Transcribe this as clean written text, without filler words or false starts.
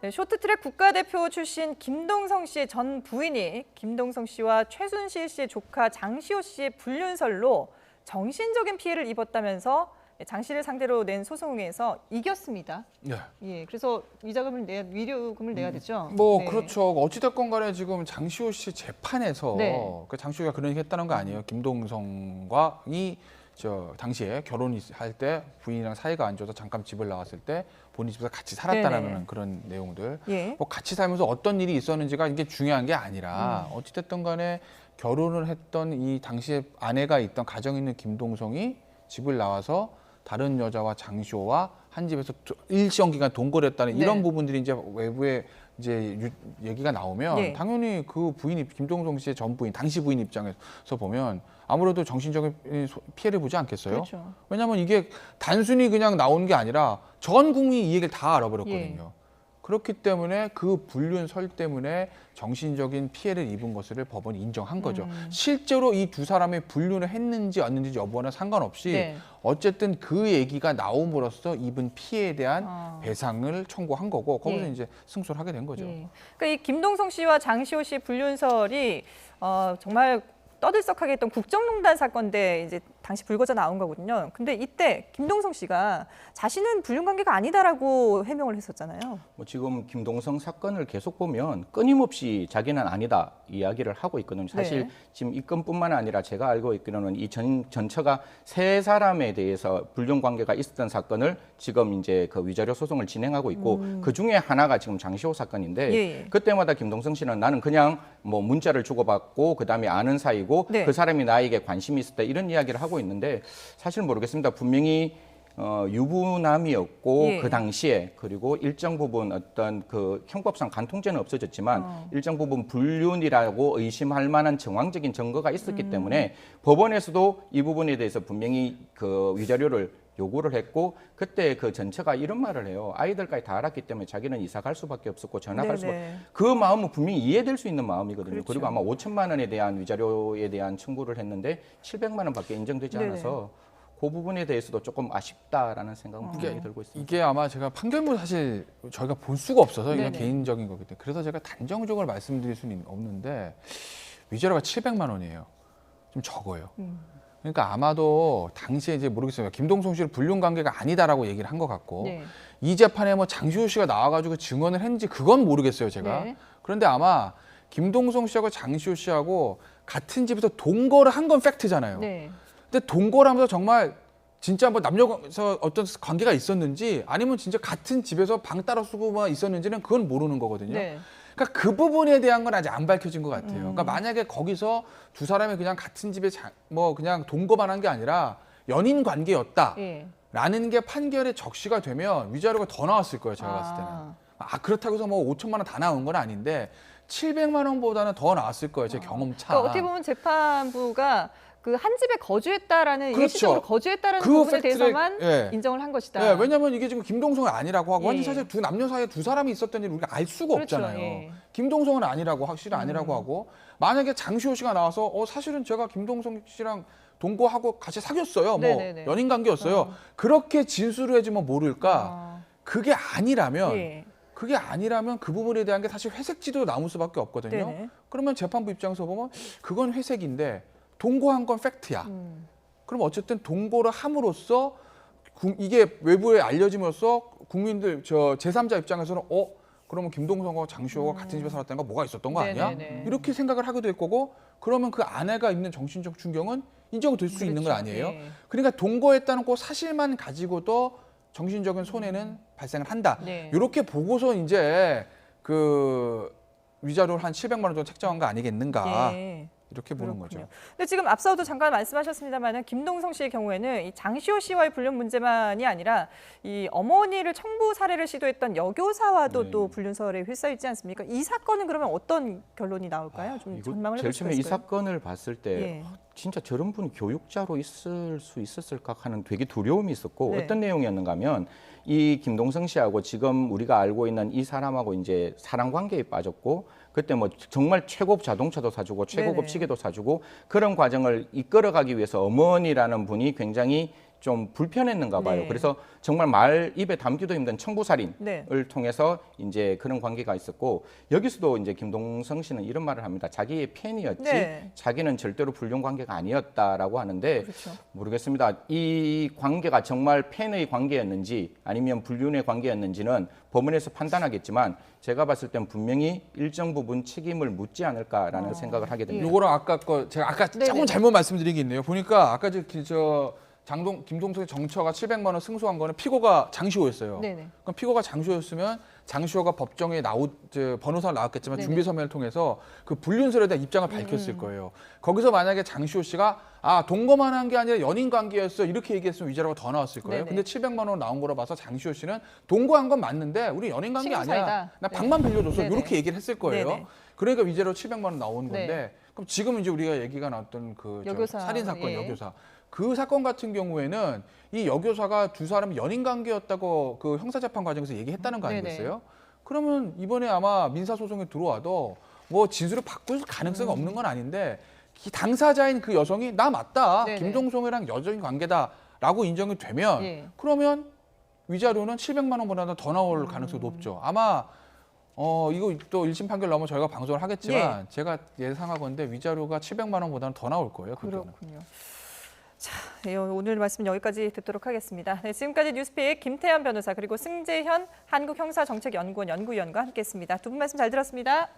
네, 쇼트트랙 국가대표 출신 김동성 씨의 전 부인이 김동성 씨와 최순실 씨의 조카 장시호 씨의 불륜설로 정신적인 피해를 입었다면서 장 씨를 상대로 낸 소송에서 이겼습니다. 네. 예, 그래서 위로금을 내야 되죠. 뭐 네. 그렇죠. 어찌됐건 간에 지금 장시호 씨 재판에서 네. 그 장시호가 그런 얘기 했다는 거 아니에요. 김동성과이 당시에 결혼할 때 부인이랑 사이가 안 좋아서 잠깐 집을 나갔을 때 본인 집에서 같이 살았다는 네네. 그런 내용들. 예. 뭐 같이 살면서 어떤 일이 있었는지가 이게 중요한 게 아니라 어찌됐든 간에 결혼을 했던 이 당시에 아내가 있던 가정에 있는 김동성이 집을 나와서 다른 여자와 장시호와 한 집에서 일정 기간 동거를 했다는 네. 이런 부분들이 이제 외부에 이제 얘기가 나오면 네. 당연히 그 부인이 김동성 씨의 전 부인, 당시 부인 입장에서 보면 아무래도 정신적인 피해를 보지 않겠어요? 그렇죠. 왜냐하면 이게 단순히 그냥 나오는 게 아니라 전 국민이 이 얘기를 다 알아버렸거든요. 예. 그렇기 때문에 그 불륜설 때문에 정신적인 피해를 입은 것을 법원이 인정한 거죠. 실제로 이 두 사람이 불륜을 했는지 안 했는지 여부와는 상관없이 네. 어쨌든 그 얘기가 나옴으로써 입은 피해에 대한 아. 배상을 청구한 거고 거기서 예. 이제 승소를 하게 된 거죠. 예. 그러니까 이 김동성 씨와 장시호 씨의 불륜설이 정말 떠들썩하게 했던 국정농단 사건인데 이제 당시 불거져 나온 거거든요. 근데 이때 김동성 씨가 자신은 불륜 관계가 아니다라고 해명을 했었잖아요. 뭐 지금 김동성 사건을 계속 보면 끊임없이 자기는 아니다 이야기를 하고 있거든요. 사실 네. 지금 이 건뿐만 아니라 제가 알고 있기로는 이 전처가 세 사람에 대해서 불륜 관계가 있었던 사건을 지금 이제 그 위자료 소송을 진행하고 있고 그 중에 하나가 지금 장시호 사건인데 예. 그때마다 김동성 씨는 나는 그냥 뭐 문자를 주고받고 그다음에 아는 사이고 네. 그 사람이 나에게 관심이 있었다 이런 이야기를 하고 있는데 사실 모르겠습니다. 분명히 유부남이었고 예. 그 당시에 그리고 일정 부분 어떤 그 형법상 간통죄는 없어졌지만 일정 부분 불륜이라고 의심할 만한 정황적인 증거가 있었기 때문에 법원에서도 이 부분에 대해서 분명히 그 위자료를 요구를 했고 그때 그 전처가 이런 말을 해요. 아이들까지 다 알았기 때문에 자기는 이사 갈 수밖에 없었고 전화 갈 수밖에 네네. 그 마음은 분명히 이해될 수 있는 마음이거든요. 그렇죠. 그리고 아마 5천만 원에 대한 위자료에 대한 청구를 했는데 700만 원밖에 인정되지 네네. 않아서 그 부분에 대해서도 조금 아쉽다라는 생각은 분명히 들고 있습니다. 이게 아마 제가 판결문 사실 저희가 볼 수가 없어서 그냥 네네. 개인적인 거기 때문에 그래서 제가 단정적으로 말씀드릴 수는 없는데 위자료가 700만 원이에요. 좀 적어요. 그러니까 아마도 당시에 이제 모르겠어요. 김동성 씨를 불륜 관계가 아니다라고 얘기를 한 것 같고 네. 이 재판에 뭐 장시호 씨가 나와가지고 증언을 했는지 그건 모르겠어요, 제가. 네. 그런데 아마 김동성 씨하고 장시호 씨하고 같은 집에서 동거를 한 건 팩트잖아요. 네. 근데 동거를 하면서 정말 진짜 뭐 남녀에서 어떤 관계가 있었는지 아니면 진짜 같은 집에서 방 따로 쓰고만 있었는지는 그건 모르는 거거든요. 네. 그러니까 그 부분에 대한 건 아직 안 밝혀진 것 같아요. 그러니까 만약에 거기서 두 사람이 그냥 같은 집에 뭐 그냥 동거만 한 게 아니라 연인 관계였다라는 예. 게 판결에 적시가 되면 위자료가 더 나왔을 거예요. 제가 봤을 때는. 그렇다고 해서 뭐 5천만 원 다 나온 건 아닌데 700만 원보다는 더 나왔을 거예요. 제 경험차. 그러니까 어떻게 보면 재판부가 그 한 집에 거주했다라는 그렇죠. 일시적으로 거주했다라는 그 부분에 팩트를- 대해서만 예. 인정을 한 것이다. 네, 왜냐하면 이게 지금 김동성은 아니라고 하고 예. 완전 사실 두 남녀 사이에 두 사람이 있었던 일을 우리가 알 수가 그렇죠, 없잖아요. 예. 김동성은 아니라고 확실히 아니라고 하고 만약에 장시호 씨가 나와서 사실은 제가 김동성 씨랑 동거하고 같이 사귀었어요. 뭐 네네네. 연인 관계였어요. 그렇게 진술을 해주면 모를까? 그게 아니라면 예. 그게 아니라면 그 부분에 대한 게 사실 회색지도 남을 수밖에 없거든요. 네네. 그러면 재판부 입장에서 보면 그건 회색인데 동거한 건 팩트야. 그럼 어쨌든 동거를 함으로써 이게 외부에 알려짐으로써 국민들 제3자 입장에서는 그러면 김동성과 장시호가 같은 집에 살았다는 거 뭐가 있었던 거 아니야? 네네네. 이렇게 생각을 하게 될 거고 그러면 그 아내가 입는 정신적 충격은 인정될 수 있는 건 그렇죠. 아니에요. 예. 그러니까 동거했다는 그 사실만 가지고도 정신적인 손해는 발생을 한다. 네. 이렇게 보고서 이제 그 위자료를 한 700만 원 정도 책정한 거 아니겠는가? 예. 이렇게 보는 그렇군요. 거죠. 근데 지금 앞서도 잠깐 말씀하셨습니다만은 김동성 씨의 경우에는 이 장시호 씨와의 불륜 문제만이 아니라 이 어머니를 청부 살해를 시도했던 여교사와도 네. 또 불륜설에 휩싸였지 않습니까? 이 사건은 그러면 어떤 결론이 나올까요? 좀 이거 전망을 제일 해볼 수가 처음에 이 있을까요? 사건을 봤을 때 예. 진짜 저런 분이 교육자로 있을 수 있었을까 하는 되게 두려움이 있었고 네. 어떤 내용이었는가 하면 이 김동성 씨하고 지금 우리가 알고 있는 이 사람하고 이제 사랑 관계에 빠졌고 그때 뭐 정말 최고급 자동차도 사주고 최고급 네네. 시계도 사주고 그런 과정을 이끌어가기 위해서 어머니라는 분이 굉장히 좀 불편했는가 봐요. 네. 그래서 정말 말 입에 담기도 힘든 청부살인을 네. 통해서 이제 그런 관계가 있었고 여기서도 이제 김동성 씨는 이런 말을 합니다. 자기의 팬이었지 네. 자기는 절대로 불륜 관계가 아니었다라고 하는데 그렇죠. 모르겠습니다. 이 관계가 정말 팬의 관계였는지 아니면 불륜의 관계였는지는 법원에서 판단하겠지만 제가 봤을 땐 분명히 일정 부분 책임을 묻지 않을까라는 생각을 하게 됩니다. 요거랑 아까 거 제가 아까 네네. 조금 잘못 말씀드린 게 있네요. 보니까 아까 김동석의 정처가 700만 원 승소한 거는 피고가 장시호였어요. 네네. 그럼 피고가 장시호였으면 장시호가 법정에 변호사가 나왔겠지만 네네. 준비 서면을 통해서 그 불륜설에 대한 입장을 밝혔을 거예요. 거기서 만약에 장시호 씨가 동거만 한 게 아니라 연인 관계였어 이렇게 얘기했으면 위자료가 더 나왔을 거예요. 네네. 근데 700만 원 나온 거로 봐서 장시호 씨는 동거한 건 맞는데 우리 연인 관계 친구 아니야. 사이다. 나 네. 방만 빌려줬어. 네네. 이렇게 얘기를 했을 거예요. 네네. 그러니까 위자료 700만 원 나온 건데 네. 그럼 지금 이제 우리가 얘기가 나왔던 여교사, 살인 사건 예. 여교사 그 사건 같은 경우에는 이 여교사가 두 사람이 연인 관계였다고 그 형사재판 과정에서 얘기했다는 거 네네. 아니겠어요? 그러면 이번에 아마 민사 소송에 들어와도 뭐 진술을 바꿀 가능성이 없는 건 아닌데 이 당사자인 그 여성이 나 맞다 네네. 김동성이랑 여적인 관계다라고 인정이 되면 예. 그러면 위자료는 700만 원보다 더 나올 가능성이 높죠. 아마 이거 또 1심 판결 나오면 저희가 방송을 하겠지만 제가 예상하건대 위자료가 700만 원보다는 더 나올 거예요. 그때는. 그렇군요. 자, 네, 오늘 말씀 여기까지 듣도록 하겠습니다. 네, 지금까지 뉴스픽 김태현 변호사 그리고 승재현 한국형사정책연구원 연구위원과 함께했습니다. 두 분 말씀 잘 들었습니다.